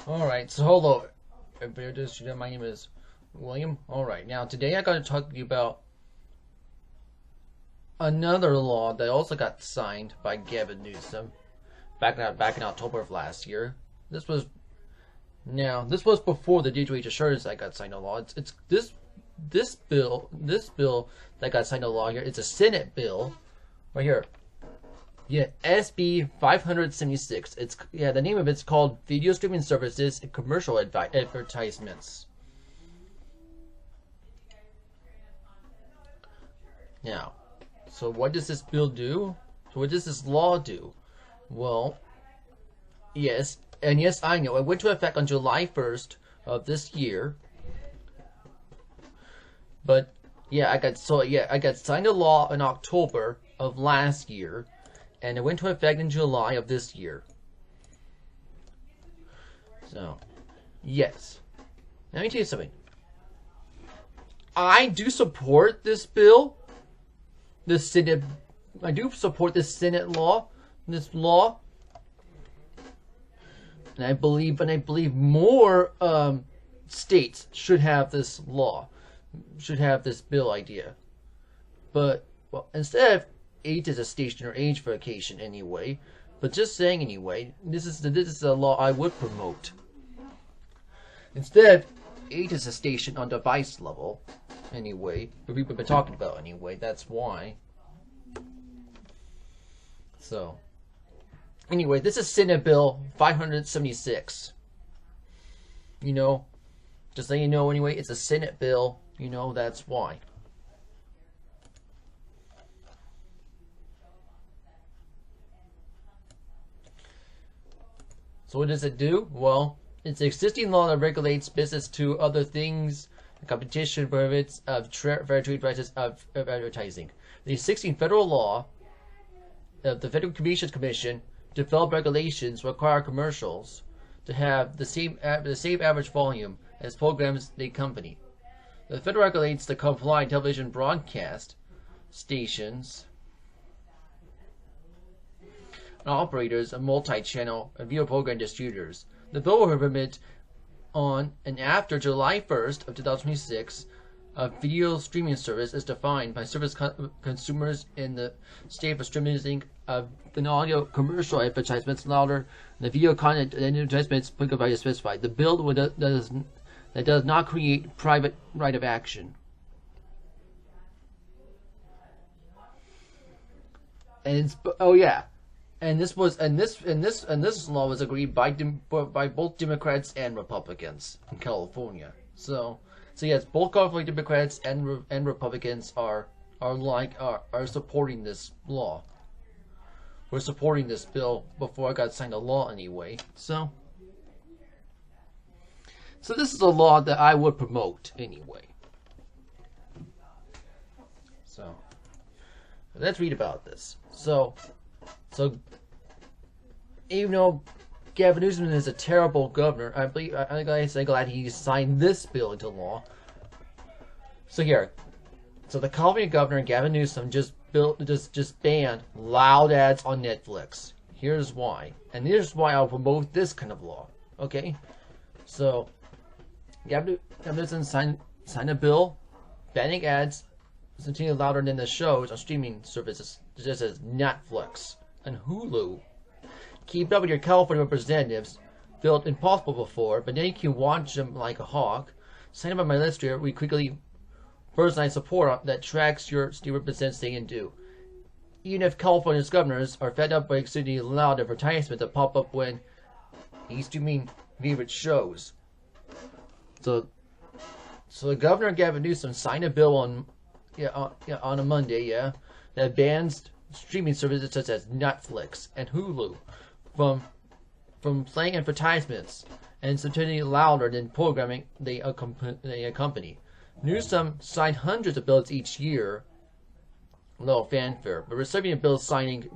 Alright, so hello everybody, my name is William. Alright, now today I got to talk to you about another law that also got signed by Gavin Newsom back in October of last year. This was before the Digital Age Assurance Act got signed into law. It's this bill that got signed into law here. It's a Senate bill right here. Yeah, SB 576. The name of it's called Video Streaming Services and Commercial Advertisements. Now, so what does this bill do? So what does this law do? Well, yes, I know. It went into effect on July 1st of this year. But yeah, I got signed a law in October of last year. And it went into effect in July of this year. So, yes. Now, let me tell you something. I do support this bill. I do support this Senate law. This law. And I believe more states should have this law. Should have this bill idea. But, well, instead of 8 is a station or age verification anyway, but just saying anyway, this is a law I would promote. Instead, 8 is a station on device level anyway, but we've been talking about anyway, that's why. So, anyway, this is Senate Bill 576. You know, just so you know anyway, it's a Senate bill, you know, that's why. So what does it do? Well, it's an existing law that regulates business to other things, competition prohibits of fair trade prices of advertising. The existing federal law of the Federal Communications Commission developed regulations require commercials to have the same average volume as programs they accompany. The federal regulates the compliant television broadcast stations operators and multi-channel and video program distributors. The bill will permit on and after July 1st of 2026, a video streaming service is defined by service consumers in the state for streaming of an audio commercial advertisements louder than the video content and advertisements applicable specified. The bill that does not create private right of action. And it's And this law was agreed by both Democrats and Republicans in California. So yes, both California Democrats and Republicans are supporting this law. We're supporting this bill before I got signed a law anyway. So this is a law that I would promote anyway. So let's read about this. So even though Gavin Newsom is a terrible governor, I'm glad he signed this bill into law. So the California governor Gavin Newsom just banned loud ads on Netflix. Here's why, and here's why I'll promote this kind of law. Okay, so Gavin Newsom signed a bill banning ads continually louder than the shows on streaming services such as Netflix and Hulu. Keep up with your California representatives. Felt impossible before, but now you can watch them like a hawk. Sign up on my list here. We quickly personalize support that tracks your state representatives say and do. Even if California's governors are fed up by extremely loud advertisements that pop up when he's streaming favorite shows. So the governor Gavin Newsom signed a bill on a Monday, that bans streaming services such as Netflix and Hulu from playing advertisements and substantially louder than programming they accompany. Newsom signed hundreds of bills each year, little fanfare, but receiving bills signing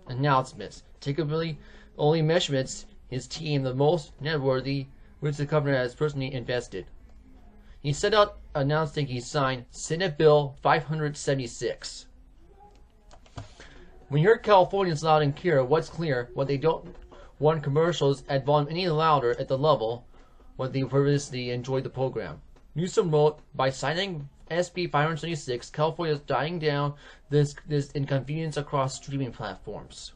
announcements, typically only measurements his team the most networthy, which the governor has personally invested. He set out announcing he signed Senate Bill 576. When you hear Californians loud and clear, what's clear, what they don't warn commercials at volume any louder at the level when they previously enjoyed the program. Newsom wrote, by signing SB 576, California is dying down this inconvenience across streaming platforms.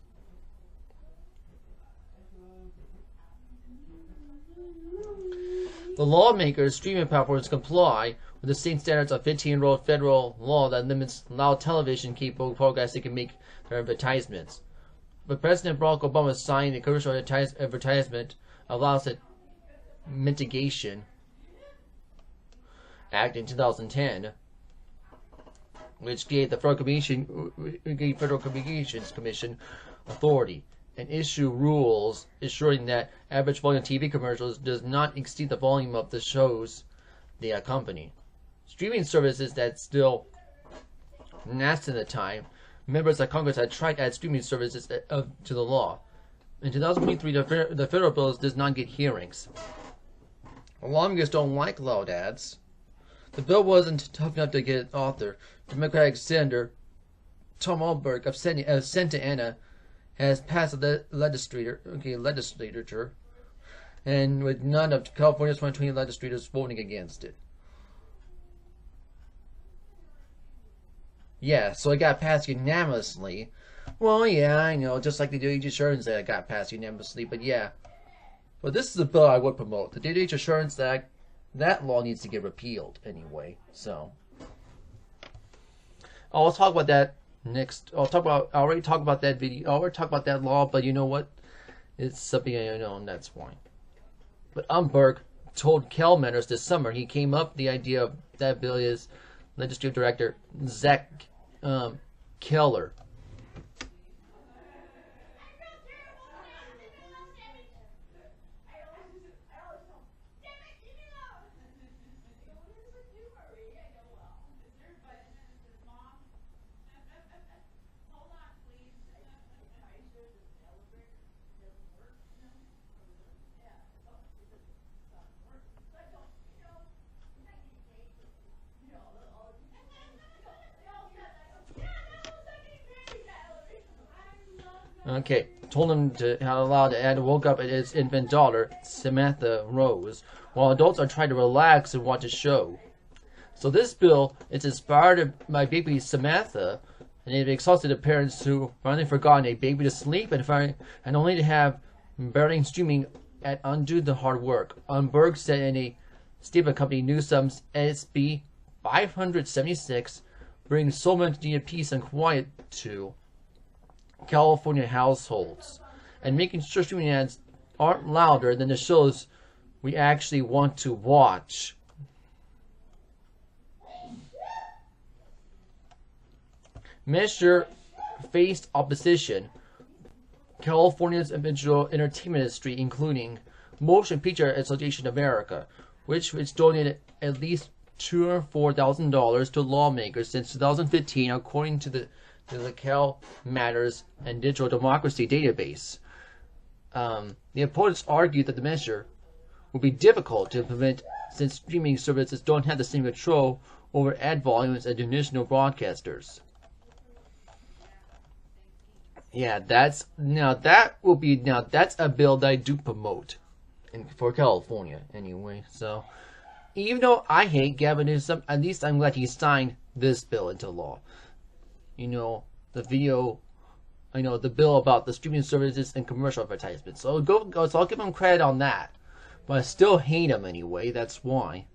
The lawmakers' streaming platforms comply with the same standards of 15-year-old federal law that limits loud television cable programs that can make their advertisements. But President Barack Obama signed a commercial advertisement allows it Mitigation Act in 2010, which gave the Federal Communications Commission authority and issue rules ensuring that average volume TV commercials does not exceed the volume of the shows they accompany. Streaming services that still nascent at the time, members of Congress had tried to add streaming services to the law. In 2023, the federal bills does not get hearings. Lawmakers don't like loud ads. The bill wasn't tough enough to get its author. Democratic Senator Tom Alberg of Santa Ana has passed the legislature, and with none of California's 120 legislators voting against it. Yeah, so it got passed unanimously. Well, yeah, I know, just like the DOH Assurance Act got passed unanimously, but yeah. But this is a bill I would promote. The DOH Assurance Act, that law needs to get repealed anyway, so. I'll talk about that next. I already talked about that video. I already talked about that law, but you know what? It's something I know, and that's fine. But Umberg told CalMatters this summer he came up with the idea of that bill is Legislative Director Zach Keller. Okay, told him to how allowed to add woke up at his infant daughter, Samantha Rose, while adults are trying to relax and watch a show. So this bill is inspired by baby Samantha, and it exhausted the parents who finally forgotten a baby to sleep and only to have barely streaming and undo the hard work. Umberg said in a statement accompanying Newsom's SB 576 brings so much needed peace and quiet to California households, and making sure streaming ads aren't louder than the shows we actually want to watch. Measure faced opposition. California's individual entertainment industry, including Motion Picture Association of America, which has donated at least $204,000 to lawmakers since 2015, according to the CalMatters and Digital Democracy database. The opponents argued that the measure would be difficult to implement since streaming services don't have the same control over ad volumes as traditional broadcasters. Yeah, that's a bill that I do promote for California anyway. So even though I hate Gavin Newsom, at least I'm glad he signed this bill into law. You know, the bill about the streaming services and commercial advertisements. So I'll give him credit on that. But I still hate him anyway, that's why.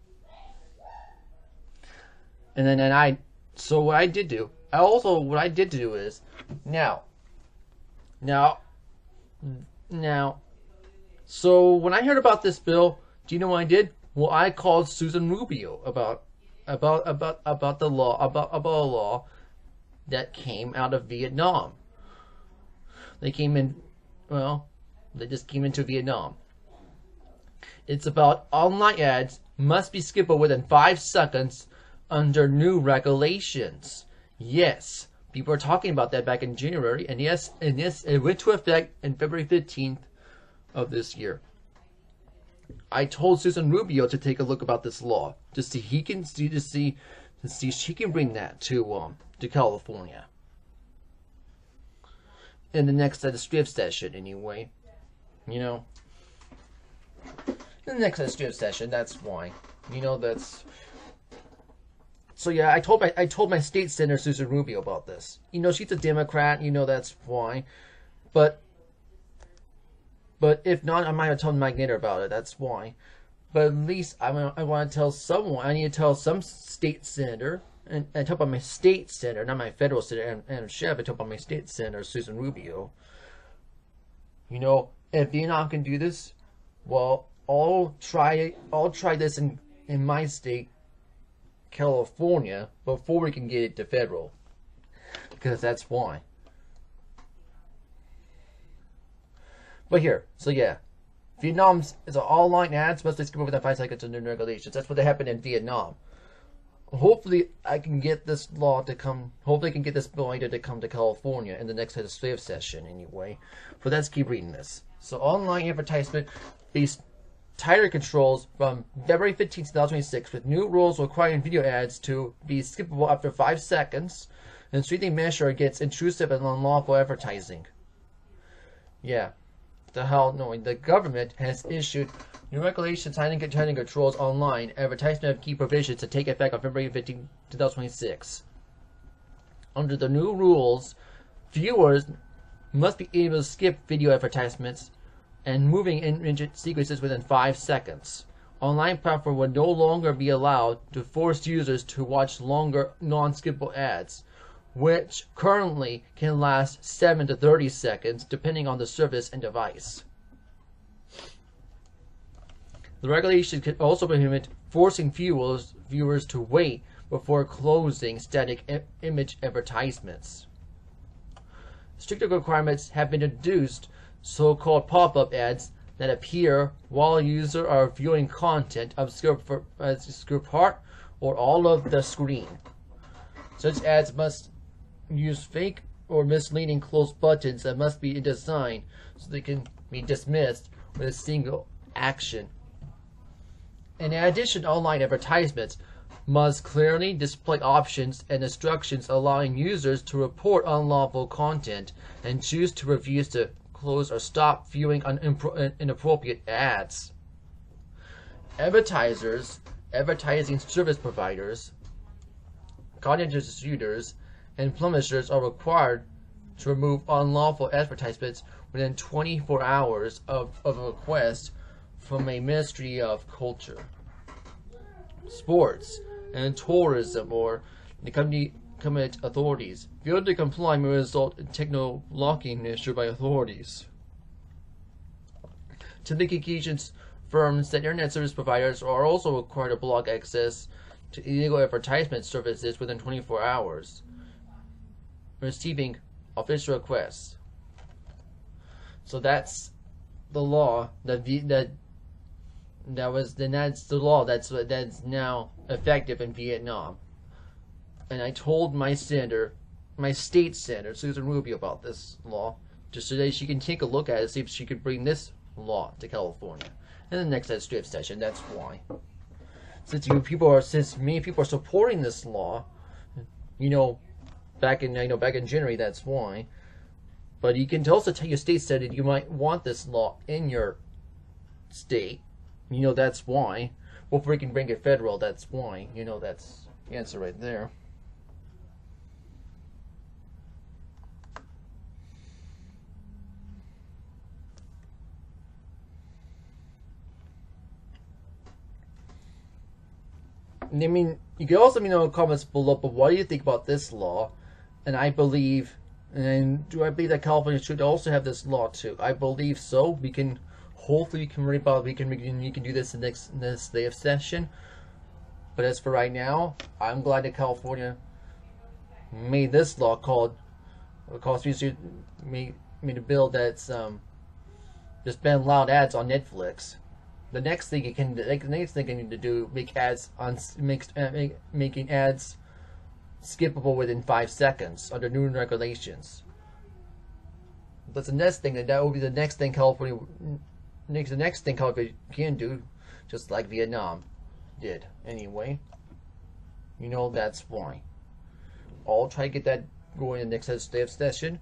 So what I did do is, so when I heard about this bill, do you know what I did? Well, I called Susan Rubio about a law that came out of Vietnam. They just came into Vietnam. It's about online ads must be skippable within 5 seconds under new regulations. Yes, people were talking about that back in January, and yes, it went to effect on February 15th of this year. I told Susan Rubio to take a look about this law to see she can bring that to California in the next legislative session anyway. You know, in the next legislative session, that's why. You know, that's. So yeah, I told my state senator Susan Rubio about this. You know, she's a Democrat. You know, that's why. But if not, I might have told Mike Nader about it. That's why. But at least I want to tell someone. I need to tell some state senator, and I talk about my state senator, not my federal senator, and Chef. I talk about my state senator, Susan Rubio. You know, if Veitnam can do this, well, I'll try this in my state, California, before we can get it to federal, because that's why. But here, so yeah. Veitnam's is an online ads must skip over that 5 seconds under regulations. That's what happened in Vietnam. Hopefully, I can get this law to come. Hopefully, I can get this bill to come to California in the next legislative session. Anyway, but let's keep reading this. So, online advertisement based tighter controls from February 15, 2026, with new rules requiring video ads to be skippable after 5 seconds, and strengthening measure against intrusive and unlawful advertising. Yeah. The government has issued new regulations tightening controls online advertisement of key provisions to take effect on February 15, 2026. Under the new rules, viewers must be able to skip video advertisements and moving image sequences within 5 seconds. Online platform will no longer be allowed to force users to watch longer non-skippable ads, which currently can last 7 to 30 seconds depending on the service and device. The regulation can also prohibit forcing viewers to wait before closing static image advertisements. Stricter requirements have been introduced, so-called pop-up ads that appear while users are viewing content obscure part or all of the screen. Such ads must use fake or misleading closed buttons that must be designed so they can be dismissed with a single action. In addition, online advertisements must clearly display options and instructions allowing users to report unlawful content and choose to refuse to close or stop viewing inappropriate ads. Advertisers, advertising service providers, content distributors, and publishers are required to remove unlawful advertisements within 24 hours of a request from a Ministry of Culture, Sports, and Tourism or the competent authorities. Failure to comply may result in techno blocking issued by authorities. Telecommunications firms and internet service providers are also required to block access to illegal advertisement services within 24 hours. Receiving official requests. So that's the law that's the law that's now effective in Vietnam. And I told my state senator Susan Rubio about this law, just so that she can take a look at it, see if she could bring this law to California in the next legislative session. That's why. Since many people are supporting this law, you know. Back in January, that's why. But you can also tell your state senator you might want this law in your state. You know, that's why. Before we can bring it federal, that's why. You know, that's the answer right there. I mean, you can also let me know in the comments below, but what do you think about this law? And do I believe that California should also have this law too? I believe so. We can hopefully we can do this in this day of session. But as for right now, I'm glad that California made this law made a bill that's just ban loud ads on Netflix. The next thing I need to do making ads skippable within 5 seconds under new regulations. That's the next thing. That will be the next thing California can do, just like Vietnam did. Anyway, you know that's why. I'll try to get that going in the next legislative session,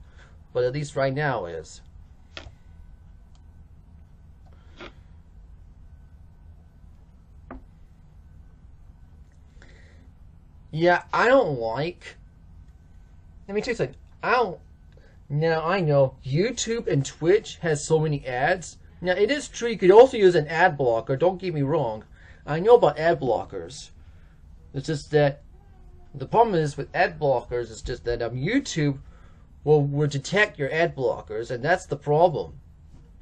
but at least right now is. Yeah, I don't like. Let me tell you something. I don't. Now I know YouTube and Twitch has so many ads. Now it is true you could also use an ad blocker. Don't get me wrong. I know about ad blockers. It's just that the problem is with ad blockers. It's just that YouTube will detect your ad blockers, and that's the problem.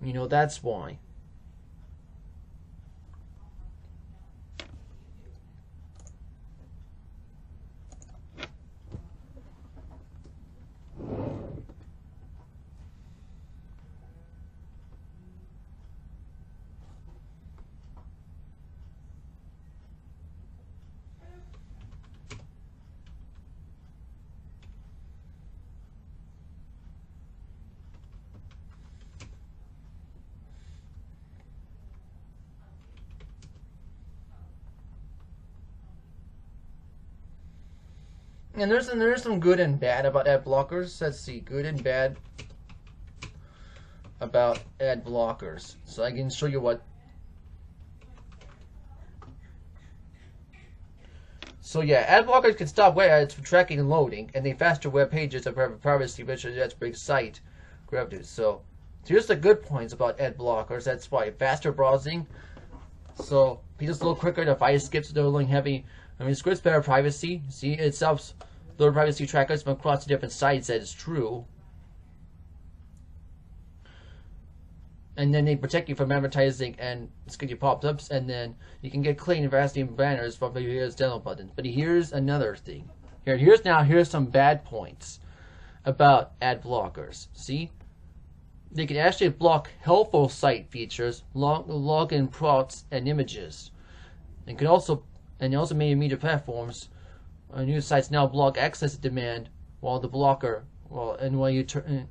You know, that's why. And there's some good and bad about ad blockers. Let's see, good and bad about ad blockers. So I can show you what. So yeah, ad blockers can stop web ads from tracking and loading, and they faster web pages of privacy, which that's big site revenues. So here's the good points about ad blockers. That's why faster browsing. So just a little quicker. The device skips the loading heavy. I mean, scripts better privacy. See, it helps load privacy trackers from across the different sites. That is true. And then they protect you from advertising and sketchy pop-ups, and then you can get clean investing banners from the video's download button. But here's another thing. Here's some bad points about ad blockers. See, they can actually block helpful site features, login prompts, and images. And also many media platforms news sites now block access demand while you turn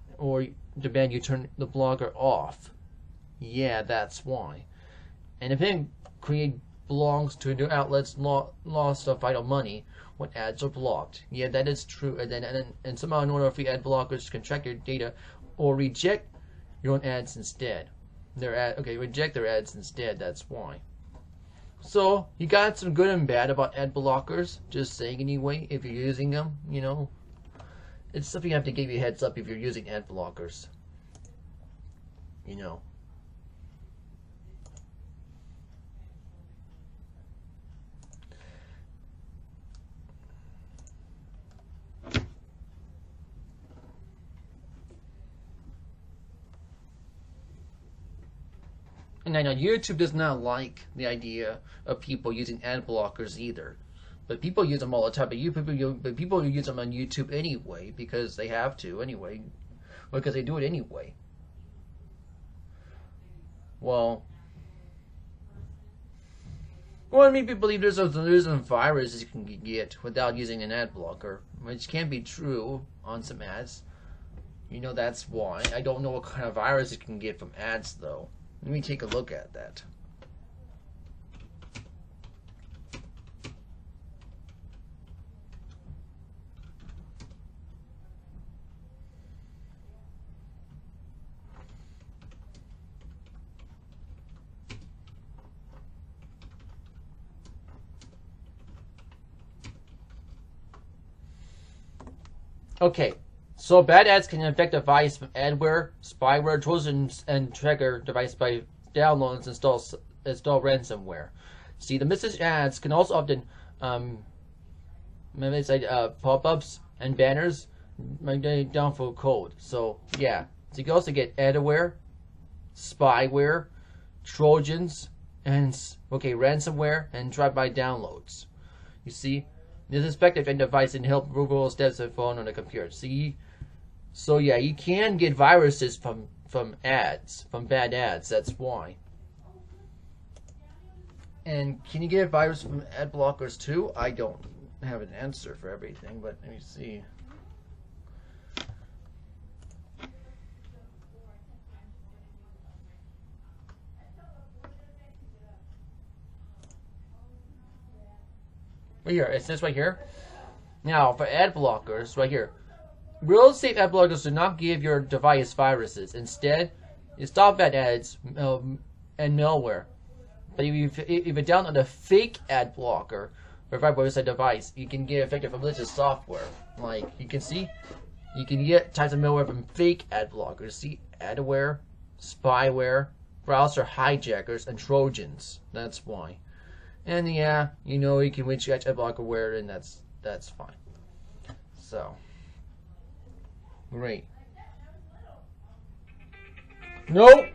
demand you turn the blogger off. Yeah, that's why. And if it create belongs to new outlets lost of vital money when ads are blocked. Yeah, that is true. And somehow in order for ad blockers can track your data or reject your own ads instead. Reject their ads instead. That's why. So you got some good and bad about ad blockers. Just saying anyway, if you're using them, you know, it's something you have to give you a heads up if you're using ad blockers. You know. And I know YouTube does not like the idea of people using ad blockers either. But people use them all the time. But people use them on YouTube anyway because they have to anyway. Because they do it anyway. Well, I mean, people believe there's some viruses you can get without using an ad blocker, which can be true on some ads. You know, that's why. I don't know what kind of virus you can get from ads, though. Let me take a look at that. Okay, so bad ads can infect a device from adware, spyware, trojans, and trigger device by downloads and install ransomware. See, the message ads can also often pop-ups and banners down for code. So yeah, so you can also get adware, spyware, trojans, and ransomware and drive-by downloads. You see. This inspective and device and help Google steps of phone on the computer. See, so yeah, you can get viruses from ads, from bad ads. That's why. And can you get a virus from ad blockers too? I don't have an answer for everything, but let me see. Right here, it says right here. Now, for ad blockers, right here. Real safe ad blockers do not give your device viruses. Instead, you stop bad ads and malware. But if you download a fake ad blocker, verified website device, you can get affected from malicious software. Like you can see, you can get types of malware from fake ad blockers. See, adware, spyware, browser hijackers, and Trojans. That's why. And yeah, you know you can reach ad blockerware, and that's fine. So great. Nope.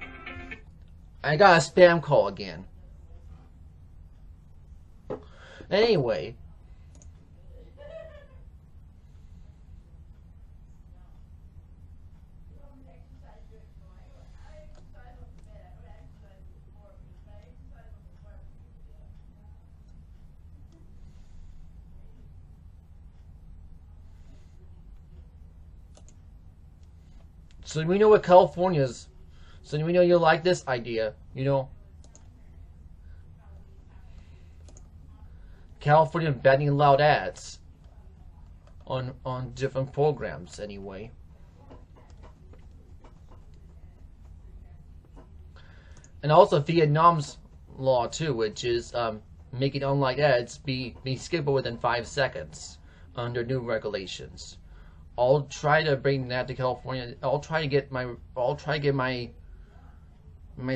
I got a spam call again. Anyway. So we know what California's. So we know you like this idea, you know. California banning loud ads on different programs anyway. And also Vietnam's law too, which is making online ads be skippable within 5 seconds under new regulations. I'll try to bring that to California. I'll try to get my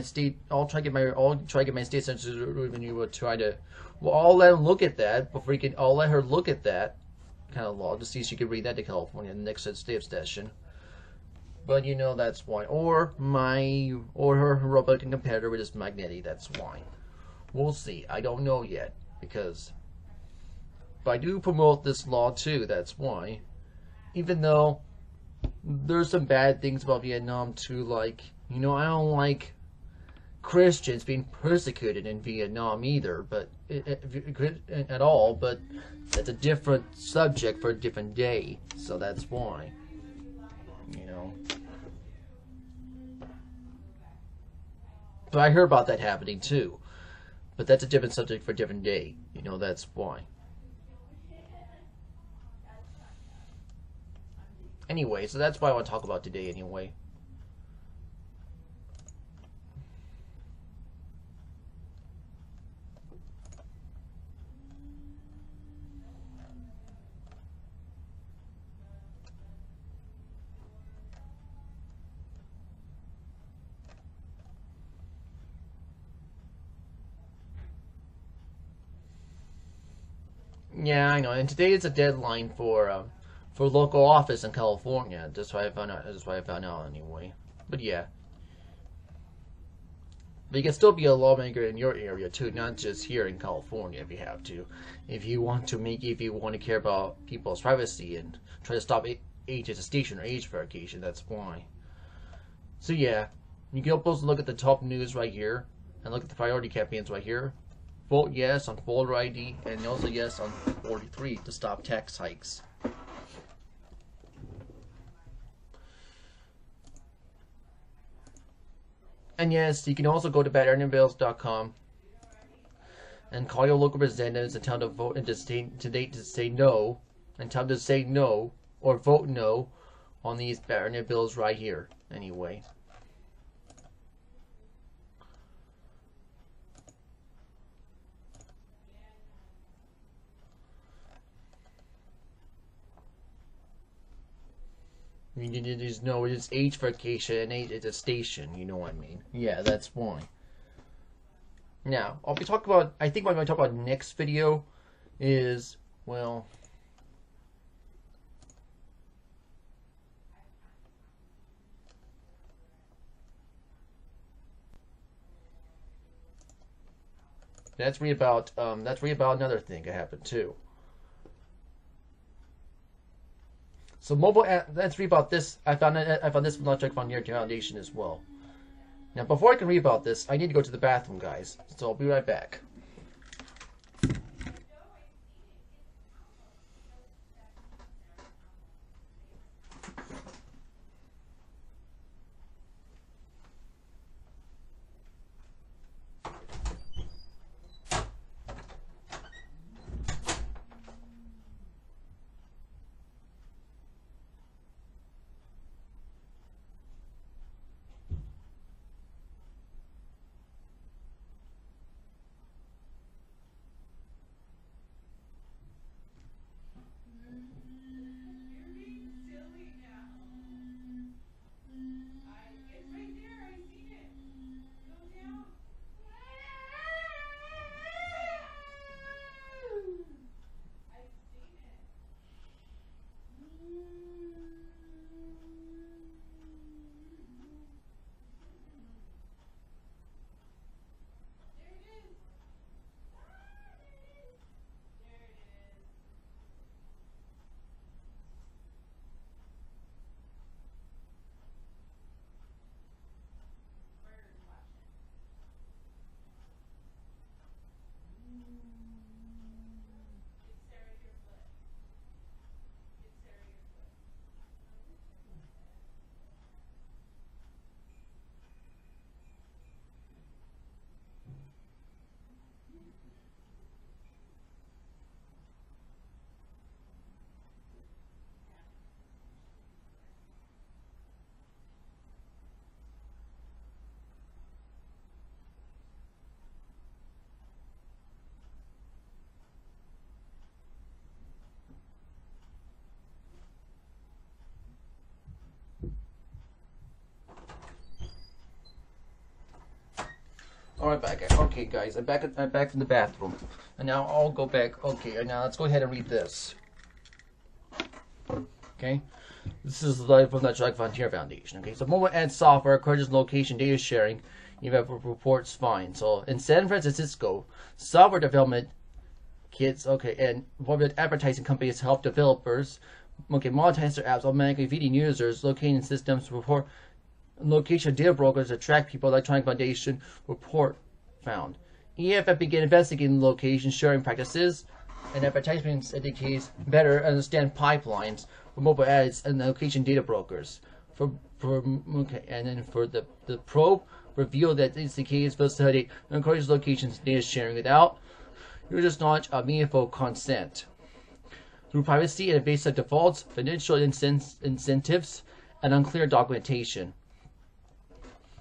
state. I'll try to get my state senator revenue will try to. Well, I'll let him look at that before he can. I'll let her look at that kind of law to see if she can bring that to California in the next state session. But you know that's why. Or her Republican competitor, which is Magnetti. That's why. We'll see. I don't know yet because. But I do promote this law too. That's why. Even though there's some bad things about Vietnam too, like, you know, I don't like Christians being persecuted in Vietnam either, but at all, but that's a different subject for a different day, so that's why, you know. But I heard about that happening too, but that's a different subject for a different day, you know, that's why. Anyway, so that's what I want to talk about today anyway. Yeah, I know, and today is a deadline for local office in California. That's why I found out. That's why I found out anyway. But yeah, but you can still be a lawmaker in your area too, not just here in California. If you have to, if you want to care about people's privacy and try to stop age attestation or age verification, that's why. So yeah, you can also look at the top news right here and look at the priority campaigns right here. Vote yes on voter ID and also yes on 43 to stop tax hikes. And yes, you can also go to badearningbills.com and call your local representatives and tell them to vote and to say no, and tell them to say no or vote no on these bad earning bills right here. Anyway. There's no, it's age verification and age attestation, you know what I mean? Yeah, that's why. Now, I'll be talking about, I think what I'm going to talk about next video is, well, that's really about another thing that happened too. So mobile app, let's read about this. I found this from Electric Foundation as well. Now, before I can read about this, I need to go to the bathroom, guys. So I'll be right back. Alright, okay, guys, I'm back from the bathroom. And now I'll go back. Okay, and now let's go ahead and read this. Okay? This is from the Drug Frontier Foundation. Okay, so mobile ad software encourages location data sharing. You have reports fine. So in San Francisco, software development kits, okay, and corporate advertising companies help developers, okay, monetize their apps automatically feeding users. Locating systems report location data brokers attract people. Electronic Foundation report found. EFF began investigating location sharing practices and advertisements indicates better understand pipelines for mobile ads and location data brokers. Okay, and then for the probe revealed that these indicates facility encourages locations data sharing without users' knowledge of meaningful consent. Through privacy and evasive defaults, financial incentives, and unclear documentation.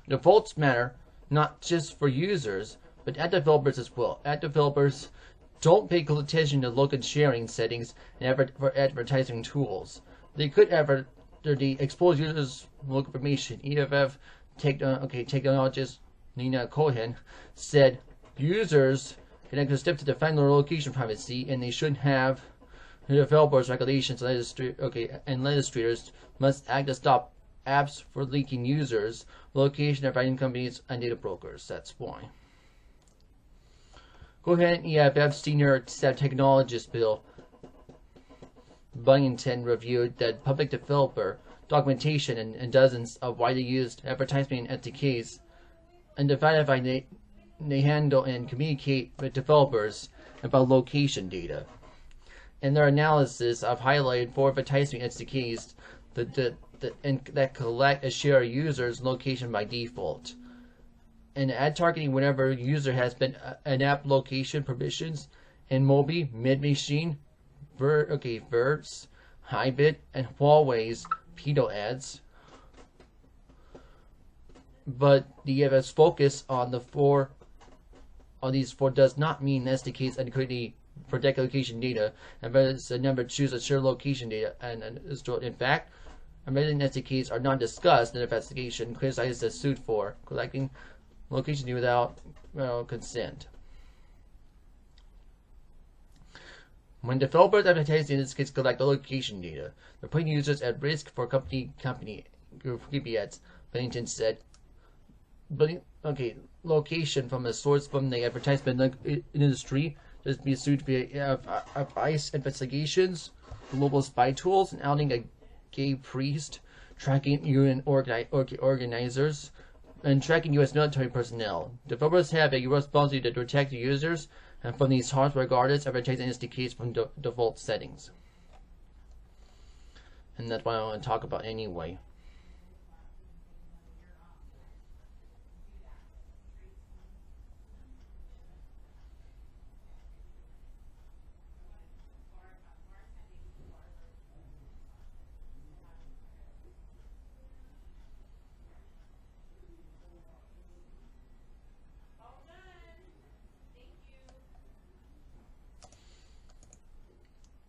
Defaults matter not just for users, but ad developers as well. Ad developers don't pay close attention to local sharing settings and for advertising tools. They could expose users' local information. EFF technologist Nina Cohen said users can take a step to defend their location privacy, and they should have developers, regulations, and legislators must act to stop apps for leaking users, location advertising companies, and data brokers. That's why. Go ahead and EFF Senior Staff Technologist Bill Bunnington reviewed that public developer documentation and dozens of widely used advertising SDKs and decided how they handle and communicate with developers about location data. In their analysis, I've highlighted 4 advertising SDKs that collect and share a user's location by default. And ad targeting whenever user has been an app location permissions in Mobi, mid-machine, Verts, Hybrid, and Huawei's pedo ads. But the EFF's focus on these four does not mean SDKs adequately protect location data, and there's a number choose to share location data and stored. In fact, American SDKs are not discussed in the investigation, criticized as sued for collecting location data without consent. When developers advertising in this case collect the location data, they're putting users at risk for company creepy ads. Bennington said. But location from a source from the advertisement industry just be sued via ICE investigations, global spy tools, and outing a gay priest, tracking UN organizers, and tracking U.S. military personnel. Developers have a responsibility to protect the users and from these harms regardless advertising SDKs from default settings. And that's what I want to talk about anyway.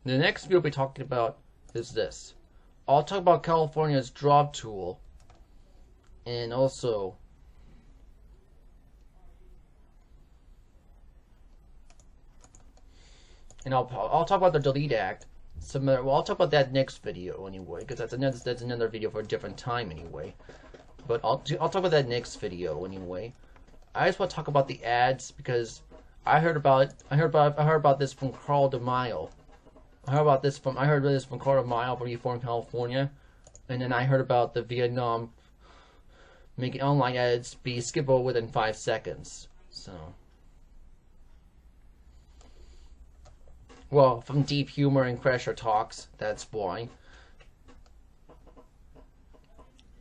The next video we'll be talking about is this. I'll talk about California's drop tool, and also I'll talk about the Delete Act. I'll talk about that next video anyway, because that's another video for a different time anyway. But I'll talk about that next video anyway. I just want to talk about the ads because I heard about this from Carl DeMille. I heard this from Carl DeMille from Reform, California, and then I heard about the Veitnam making online ads be skippable within 5 seconds. So, well, from Deep Humor and Crasher Talks, that's why.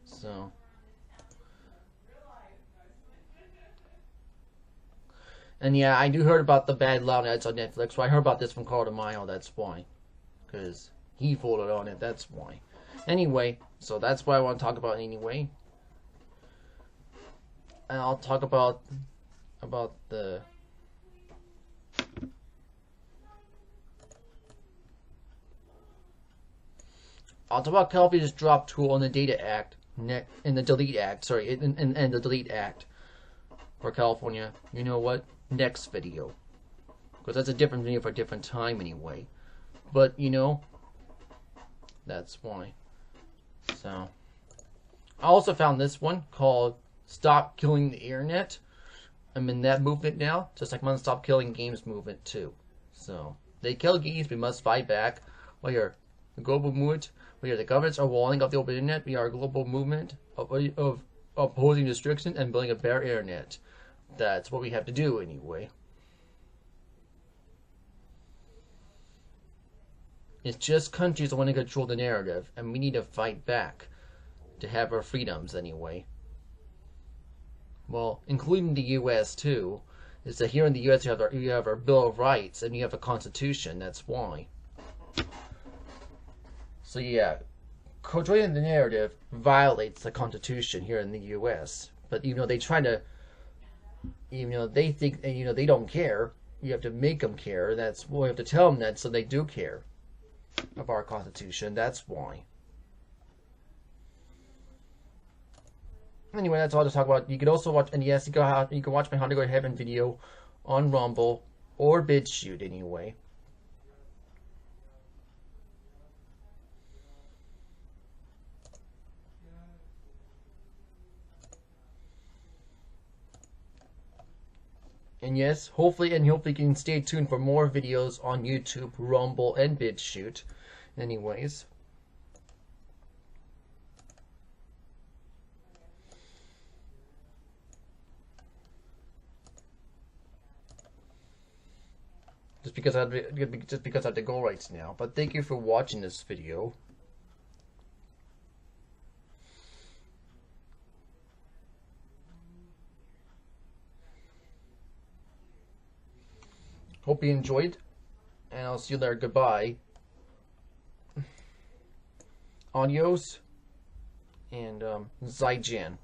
So, and yeah, I do heard about the bad loud ads on Netflix, so I heard about this from Carl DeMille, that's why. Because he folded on it, that's why. Anyway, so that's what I want to talk about anyway. And I'll talk about the... I'll talk about California's drop tool in the Data Act, in the Delete Act, sorry, in the Delete Act. for California, you know what? Next video. Because that's a different video for a different time anyway. But, you know, that's why. So, I also found this one called Stop Killing the Internet. I'm in that movement now, just like I'm on Stop Killing Games movement too. So, they kill games, we must fight back. We are the global movement. We are the governments are walling off the open internet. We are a global movement of opposing restriction and building a better internet. That's what we have to do anyway. It's just countries that want to control the narrative, and we need to fight back to have our freedoms anyway. Well, including the U.S. too. Is that here in the U.S. you have our Bill of Rights and you have a Constitution. That's why. So yeah, controlling the narrative violates the Constitution here in the U.S. But even though they try to, even though they think, you know, they don't care, you have to make them care. That's why we have to tell them that, so they do care of our Constitution. That's why. Anyway, that's all to talk about. You could also watch, and yes, you can watch my How to Go to Heaven video on Rumble or BitChute anyway. And yes, hopefully you can stay tuned for more videos on YouTube, Rumble, and BitChute. Anyways. Just because I have to go right now. But thank you for watching this video. Hope you enjoyed, and I'll see you there. Goodbye. Adios, and Zaijian.